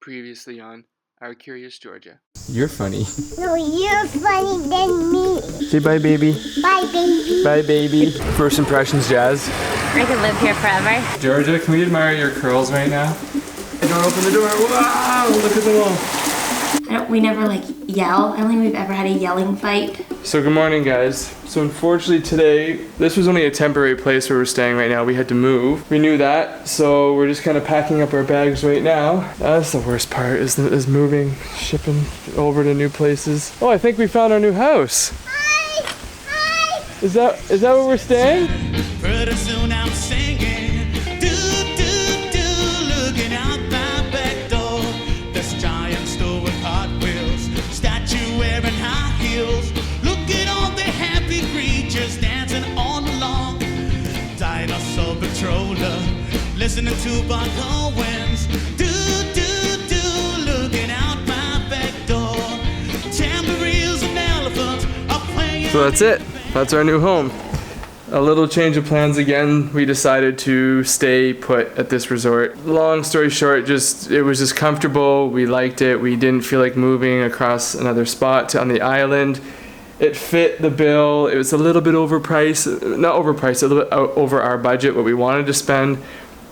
Previously on Our Curious Georgia. You're funny. No, you're funny than me. Say bye, baby. Bye, baby. Bye, baby. First impressions, Jazz. I could live here forever. Georgia, can we admire your curls right now? Don't open the door. Wow, look at them all. We never like yell. I don't think we've ever had a yelling fight. So good morning, guys. So unfortunately today, this was only a temporary place where we're staying right now. We had to move. We knew that, so we're just kind of packing up our bags right now. That's the worst part, is moving, shipping over to new places. Oh, I think we found our new house. Hi. Hi. Is that where we're staying? Pretty soon I'm singing, looking out my back door. This giant store with Hot Wheels, statue wearing high heels. Look at all the happy creatures dancing on the lawn. Dinosaur patroller, listening to Bob Owens. Looking out my back door. Tambourines and elephants are playing. So that's it. That's our new home. A little change of plans again. We decided to stay put at this resort. Long story short, it was just comfortable. We liked it. We didn't feel like moving across another spot on the island. It fit the bill. It was a little bit overpriced, not overpriced, a little bit over our budget, what we wanted to spend.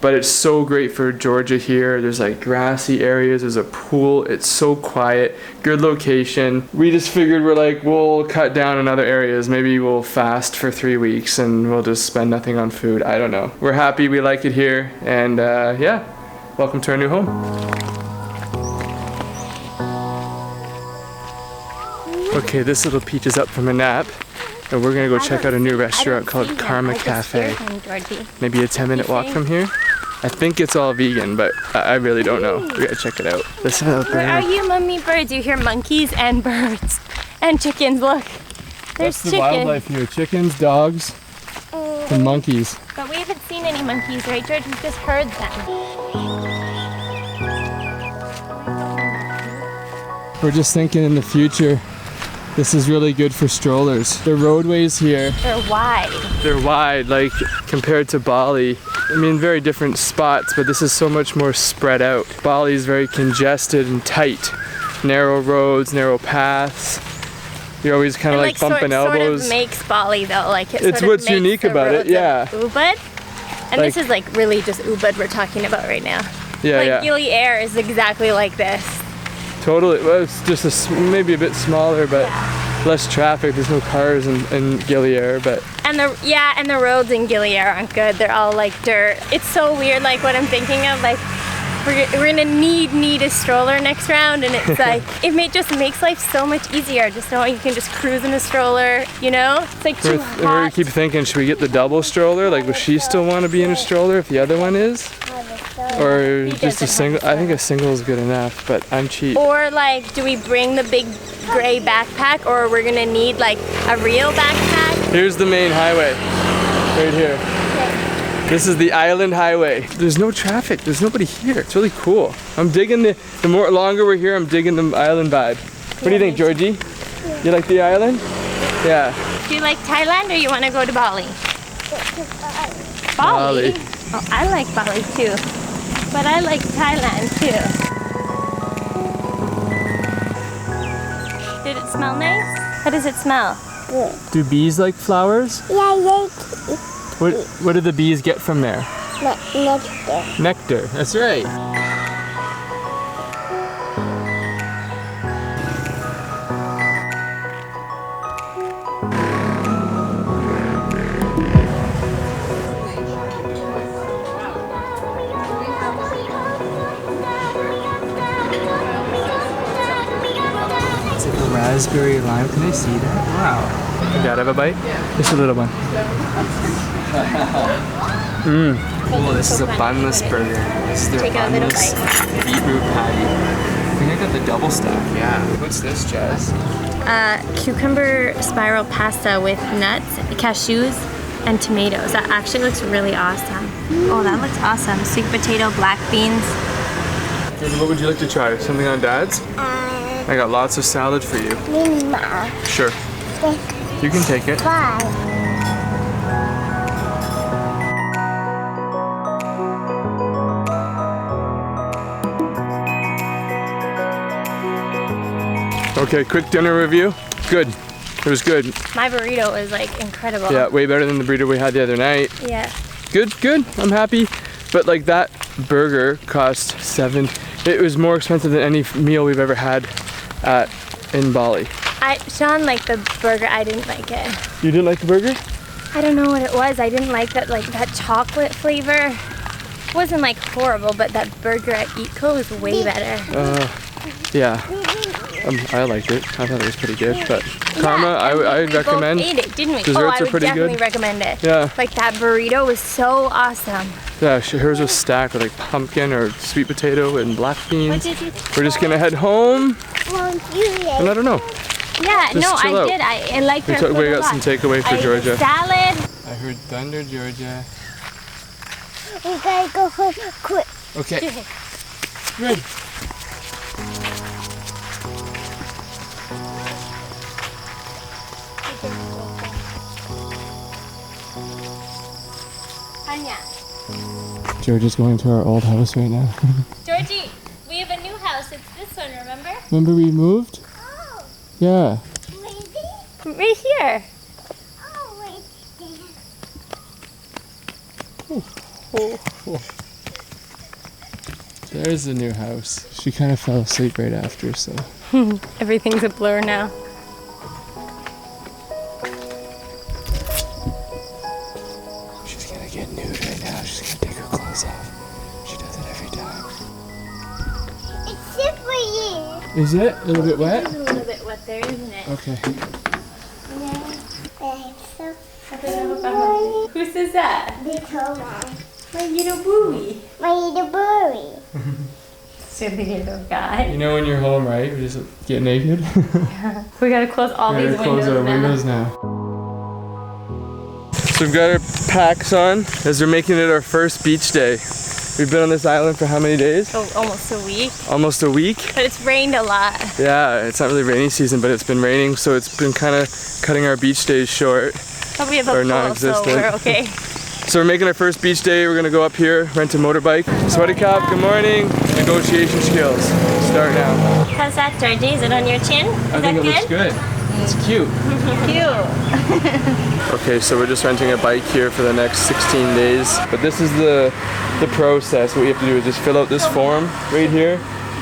But it's so great for Georgia here. There's like grassy areas, there's a pool, it's so quiet, good location. We just figured we'll cut down in other areas. Maybe we'll fast for 3 weeks and we'll just spend nothing on food. I don't know. We're happy, we like it here, and yeah, welcome to our new home. Okay, this little peach is up from a nap. And we're gonna go check out a new restaurant called Karma Cafe. Maybe a 10-minute walk from here. I think it's all vegan, but I really don't know. We gotta check it out. Listen to the bird. Where are you, mummy birds? You hear monkeys and birds and chickens. Look, there's That's the wildlife here. Chickens, dogs, and monkeys. But we haven't seen any monkeys, right, George? We've just heard them. We're just thinking in the future, this is really good for strollers. The roadways here, They're wide. they're wide, like compared to Bali. I mean, very different spots, but this is so much more spread out. Bali is very congested and tight. Narrow roads, narrow paths. You're always kind of like bumping elbows. Sort of makes Bali though, like It's what's unique about it, yeah. Ubud, and Like- this is like really just Ubud we're talking about right now. Yeah, like yeah. Gili Air is exactly like this. Totally. Well, it's just maybe a bit smaller, but less traffic. There's no cars in Gili Air, but And the roads in Gili Air aren't good. They're all like dirt. It's so weird. Like what I'm thinking of, like we're gonna need a stroller next round, and it's like just makes life so much easier. Just knowing you can just cruise in a stroller. You know, it's like too we hot. keep thinking, should we get the double stroller? Like, will she still want to be in a stroller if the other one is? Or just a single? I think a single is good enough, but I'm cheap. Or like, do we bring the big gray backpack, or we're gonna need like a real backpack? Here's the main highway, right here. This is the island highway. There's no traffic. There's nobody here. It's really cool. I'm digging the longer we're here, I'm digging the island vibe. What do you think, Georgie? You like the island? Yeah. Do you like Thailand, or you want to go to Bali? Bali. Oh, I like Bali too, but I like Thailand too. Did it smell nice? How does it smell? Do bees like flowers? Yeah, like What do the bees get from there? nectar. Nectar. That's right. It's like a raspberry lime. Can I see that? Wow. Can Dad have a bite? Just a little one. Cool, this is a bunless burger. This is their Take a little bunless beetroot patty. I think I got the double stack, yeah. What's this, Jazz? Cucumber spiral pasta with nuts, cashews, and tomatoes. That actually looks really awesome. Oh, that looks awesome. Sweet potato, black beans. What would you like to try? Something on Dad's? I got lots of salad for you. Mama. Sure. You can take it. Bye. Okay, quick dinner review. Good. It was good. My burrito was like incredible. Yeah, way better than the burrito we had the other night. Yeah. Good. I'm happy. But like that burger cost $7. It was more expensive than any meal we've ever had in Bali. Sean liked the burger. I didn't like it. You didn't like the burger? I don't know what it was. I didn't like that chocolate flavor. It wasn't like horrible, but that burger at Eco was way better. Yeah. I liked it. I thought it was pretty good. But Karma, I recommend. We both ate it, didn't we? Desserts I are would pretty definitely good. recommend it. Yeah. Like that burrito was so awesome. Yeah, here's a stack with like pumpkin or sweet potato and black What beans. did you? We're just gonna head home. Won't you eat? And I don't know. Yeah, Just no, chill I out. did. I liked her food We a got lot. some takeaway for I ate Georgia. a salad. I heard thunder, Georgia. We gotta go home quick. Okay. Good. Anya. Georgia's going to our old house right now. Georgie, we have a new house. It's this one, remember? Remember we moved? Oh, Yeah. maybe? Right here. Oh, wait there. There's the new house. She kind of fell asleep right after, so. Everything's a blur now. She's gonna get nude right now. She's gonna take her clothes off. She does it every time. It's just for you. Is it? A little bit wet? It's a little bit wet there, isn't it? Okay. Yeah, it's so Who says that? little one. My little booey. My little bird. Silly little guy. You know when you're home, right? We just get naked. We gotta close all We these gotta close windows our now. windows now. So we've got our packs on as we're making it our first beach day. We've been on this island for how many days? Oh, almost a week. Almost a week. But it's rained a lot. Yeah, it's not really rainy season, but it's been raining, so it's been kind of cutting our beach days short. But we have a Or pool, so non-existent. we're okay. So we're making our first beach day. We're gonna go up here, rent a motorbike. Sweaty Cop, good morning. Negotiation skills. Start now. How's that, Georgie? Is it on your chin? Is I that think it good? looks good. It's cute. Cute. Okay, so we're just renting a bike here for the next 16 days. But this is the process. What you have to do is just fill out this form right here.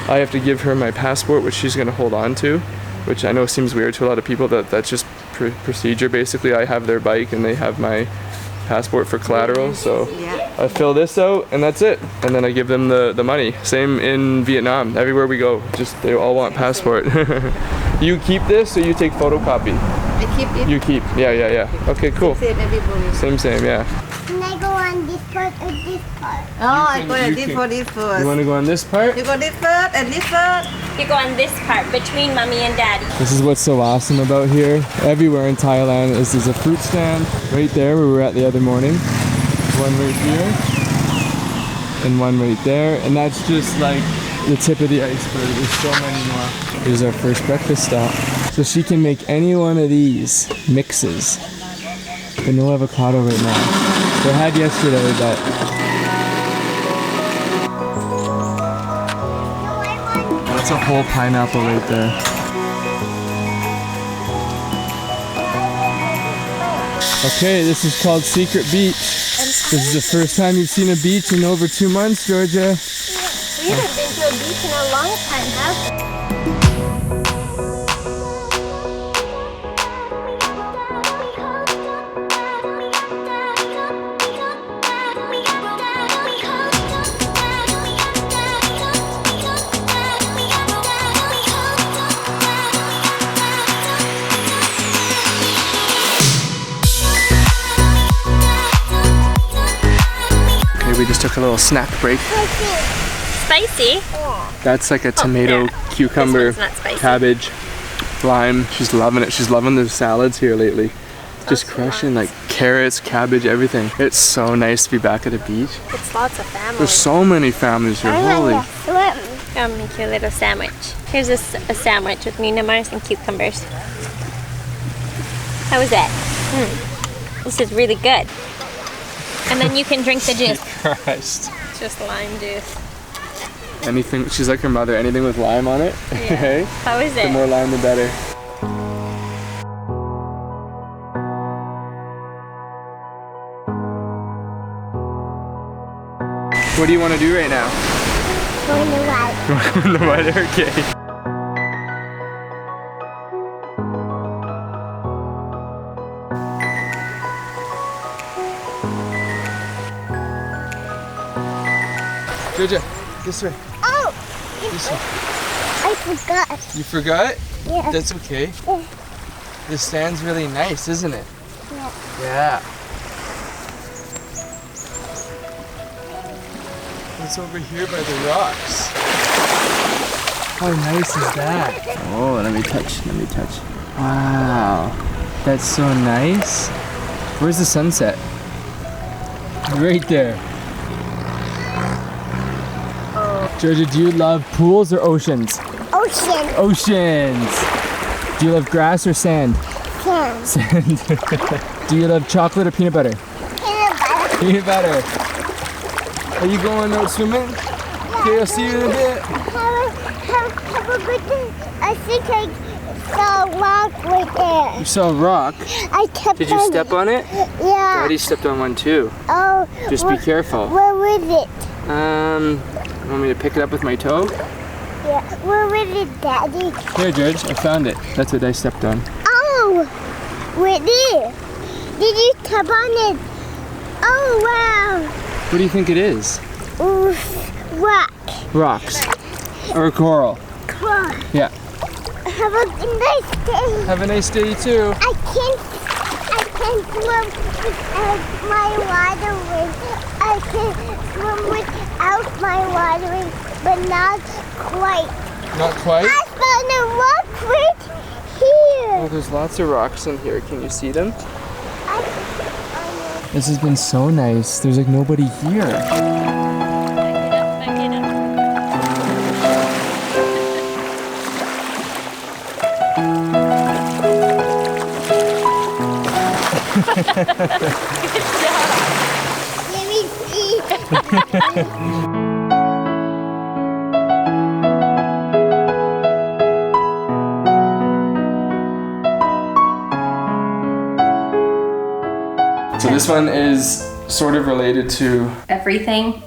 I have to give her my passport, which she's gonna hold on to, which I know seems weird to a lot of people. That's just procedure. Basically, I have their bike and they have my passport for collateral. So I fill this out and that's it. And then I give them the money. Same in Vietnam. Everywhere we go, just they all want passport. You keep this or you take photocopy? I keep it. You keep. Yeah. Okay, cool. Same everybody. Same, yeah. Can I go on this part or this part? Oh, I can- go you and this can- for this first. You want to go on this part? You go this first and this first. You go on this part between mommy and daddy. This is what's so awesome about here. Everywhere in Thailand is there's a fruit stand right there where we were at the other morning. One right here and one right there, and that's just like the tip of the iceberg. There's so many more. Here's our first breakfast stop. So she can make any one of these mixes, but no avocado right now. They had yesterday, but that's a whole pineapple right there. Okay, this is called Secret Beach. This is the first time you've seen a beach in over 2 months, Georgia. We haven't been to a beach in a long time, have we? Okay, we just took a little snack break. Spicy? That's like a tomato, yeah. cucumber, This one's not spicy. cabbage, lime. She's loving it. She's loving the salads here lately. Just crushing like carrots, cabbage, everything. It's so nice to be back at the beach. It's lots of family. There's so many families here. Holy. I'll make you a little sandwich. Here's a sandwich with Nina Mars and cucumbers. How was that? This is really good. And then you can drink the juice. Christ. It's just lime juice. Anything, she's like her mother, anything with lime on it. Hey? How is The it? more lime, the better. What do you want to do right now? Go in the water. In the water? Okay. Georgia, this way. Oh! This way. I forgot. You forgot? Yeah. That's okay. Yeah. This sand's really nice, isn't it? Yeah. Yeah. It's over here by the rocks. How nice is that? Oh, let me touch. Wow. That's so nice. Where's the sunset? Right there. Georgia, do you love pools or oceans? Ocean. Oceans. Do you love grass or sand? Sand. Sand. Do you love chocolate or peanut butter? Peanut butter. Peanut butter. Are you going out swimming? Okay, I'll see you in a bit. Have a good day. I think I saw a rock right there. You saw a rock. I kept Did you on step on it? Yeah. Daddy stepped on one too. Oh. Just be careful. Where was it? You want me to pick it up with my toe? Yeah. Where was it, Daddy? Here, George, I found it. That's what I stepped on. Oh. Where did? Did you step on it? Oh wow. What do you think it is? Oof. Rock. Rocks. Or coral. Cool. Yeah. Have a nice day. Have a nice day too. I can swim without my watering. I can swim without my watering, but not quite. Not quite? I found a rock right Oh, here. there's lots of rocks in here. Can you see them? I This has been so nice. There's like nobody here. Let me see. So this one is sort of related to, Everything.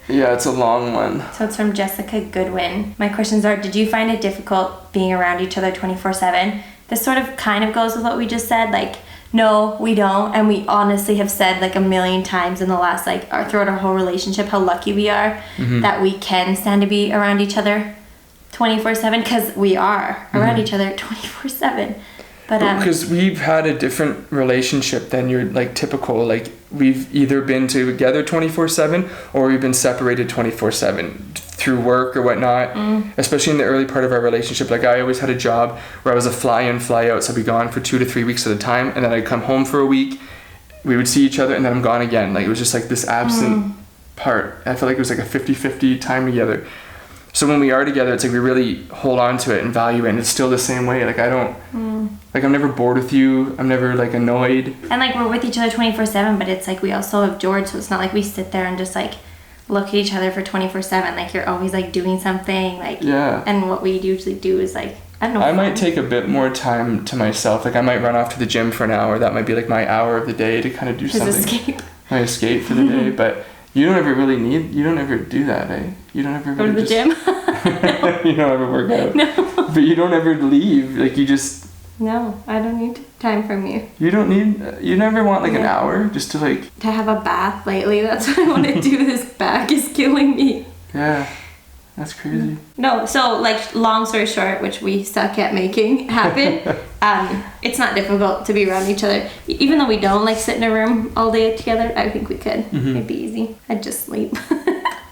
yeah, it's a long one. So it's from Jessica Goodwin. My questions are, did you find it difficult being around each other 24/7? This sort of kind of goes with what we just said, like, no, we don't. And we honestly have said like a million times in the last, like, throughout our whole relationship, how lucky we are that we can stand to be around each other 24/7, because we are around each other 24/7. But Because we've had a different relationship than your like typical, like we've either been together 24/7 or we've been separated 24/7 through work or whatnot. Especially in the early part of our relationship, like I always had a job where I was a fly in, fly out, so I'd be gone for 2 to 3 weeks at a time, and then I'd come home for a week, we would see each other, and then I'm gone again. Like it was just like this absent part. I felt like it was like a 50-50 time together. So when we are together, it's like we really hold on to it and value it, and it's still the same way. Like I don't, like I'm never bored with you. I'm never like annoyed. and like we're with each other 24/7, but it's like we also have George, so it's not like we sit there and just like look at each other for 24/7. Like you're always like doing something, like, Yeah. and what we usually do is like, I don't know. I might take a bit more time to myself. Like I might run off to the gym for an hour. That might be like my hour of the day to kind of do his something. escape. My escape for the day. But you don't ever really need. You don't ever do that, eh? You don't ever Go to really the gym. You don't ever work out. No. But you don't ever leave. Like you just. No, I don't need time from you. You don't need. You never want like an Yeah. hour just to like. To have a bath lately, that's what I want to do. This back is killing me. Yeah. That's crazy. No, so like long story short, which we suck at making happen, it's not difficult to be around each other. Even though we don't like sit in a room all day together, I think we could. It'd be easy. I'd just sleep.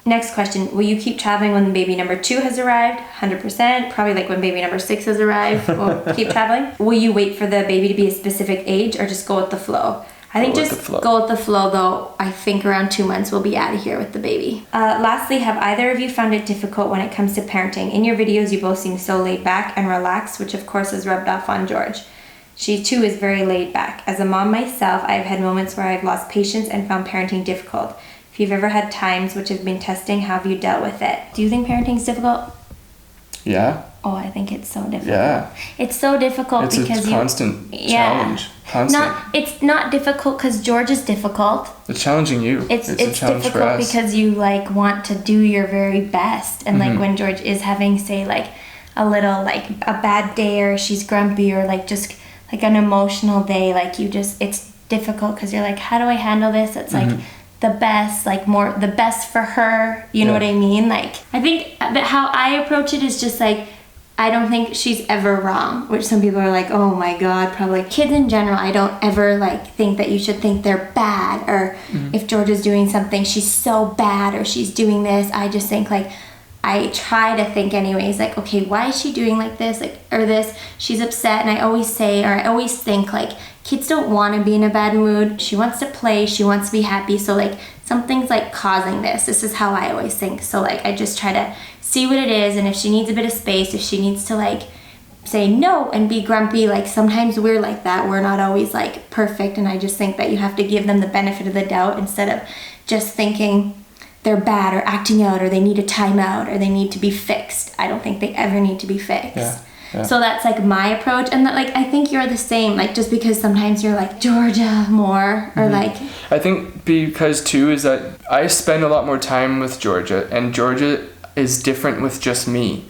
Next question, will you keep traveling when baby number 2 has arrived? 100%. Probably like when baby number 6 has arrived, we'll keep traveling. Will you wait for the baby to be a specific age or just go with the flow? I think Go with just the flow. go with the flow though. I think around 2 months we'll be out of here with the baby. Lastly, have either of you found it difficult when it comes to parenting? In your videos, you both seem so laid back and relaxed, which of course has rubbed off on George. She too is very laid back. As a mom myself, I've had moments where I've lost patience and found parenting difficult. if you've ever had times which have been testing, how have you dealt with it? Do you think parenting is difficult? Yeah. Oh, I think it's so difficult. Yeah. It's so difficult It's because a constant challenge. Constant. It's not difficult because George is difficult. It's challenging you. It's a challenge for difficult us. because you like want to do your very best, and like when George is having, say, like a little like a bad day, or she's grumpy, or like just like an emotional day, like it's difficult because you're like, how do I handle this? It's like the best, like more the best for her. You know what I mean? Like I think that how I approach it is just like, I don't think she's ever wrong, which some people are like, oh my God, probably. Kids in general, I don't ever like think that you should think they're bad, or if George is doing something, she's so bad, or she's doing this. I just think like, I try to think anyways, like, okay, why is she doing like this, like, or this? She's upset, and I always say, or I always think like, kids don't want to be in a bad mood. She wants to play, she wants to be happy. So like, something's like causing this. This is how I always think. So like, I just try to see what it is, and if she needs a bit of space, if she needs to like say no and be grumpy, like sometimes we're like that. We're not always like perfect, and I just think that you have to give them the benefit of the doubt instead of just thinking they're bad or acting out, or they need a timeout, or they need to be fixed. I don't think they ever need to be fixed. Yeah. So that's like my approach, and that like I think you're the same, like just because sometimes you're like Georgia more, or like I think because too is that I spend a lot more time with Georgia, and Georgia is different with just me.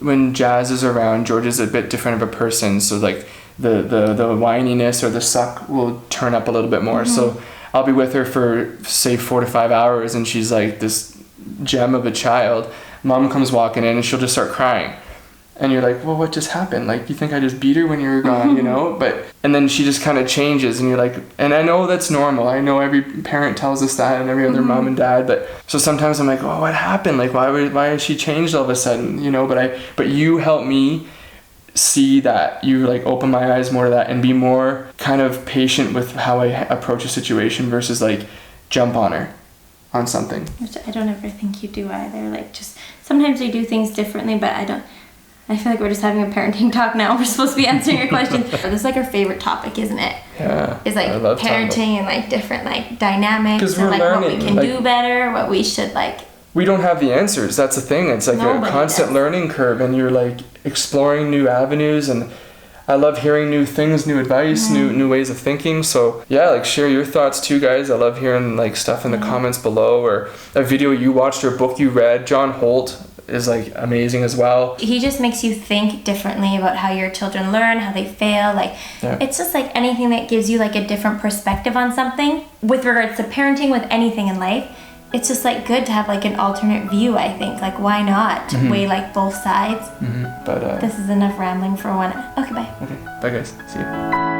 When Jazz is around, Georgia's a bit different of a person, so like the whininess or the suck will turn up a little bit more. So I'll be with her for say 4 to 5 hours, and she's like this gem of a child. Mom comes walking in and she'll just start crying, and you're like, well, what just happened? Like, you think I just beat her when you were gone, you know? And then she just kind of changes, and you're like, and I know that's normal. I know every parent tells us that, and every other mom and dad. But so sometimes I'm like, oh, what happened? Like, why has she changed all of a sudden? You know? But you help me see that. You like open my eyes more to that, and be more kind of patient with how I approach a situation versus like jump on her on something. which I don't ever think you do either. Like just sometimes we do things differently, but I feel like we're just having a parenting talk now. We're supposed to be answering your questions. This is like our favorite topic, isn't it? Yeah. Is like I love parenting and like different like dynamics, 'Cause and we're like what we learning, can like- do better, what we should like. We don't have the answers. That's the thing. It's like Nobody a constant does. learning curve, and you're like exploring new avenues, and I love hearing new things, new advice, new ways of thinking. So yeah, like share your thoughts too, guys. I love hearing like stuff in the comments below, or a video you watched or a book you read. John Holt is like amazing as well. He just makes you think differently about how your children learn, how they fail. Like it's just like anything that gives you like a different perspective on something. With regards to parenting, with anything in life, it's just like good to have like an alternate view. I think like why not weigh like both sides. But This is enough rambling for one. Okay, bye. okay, bye guys. See you.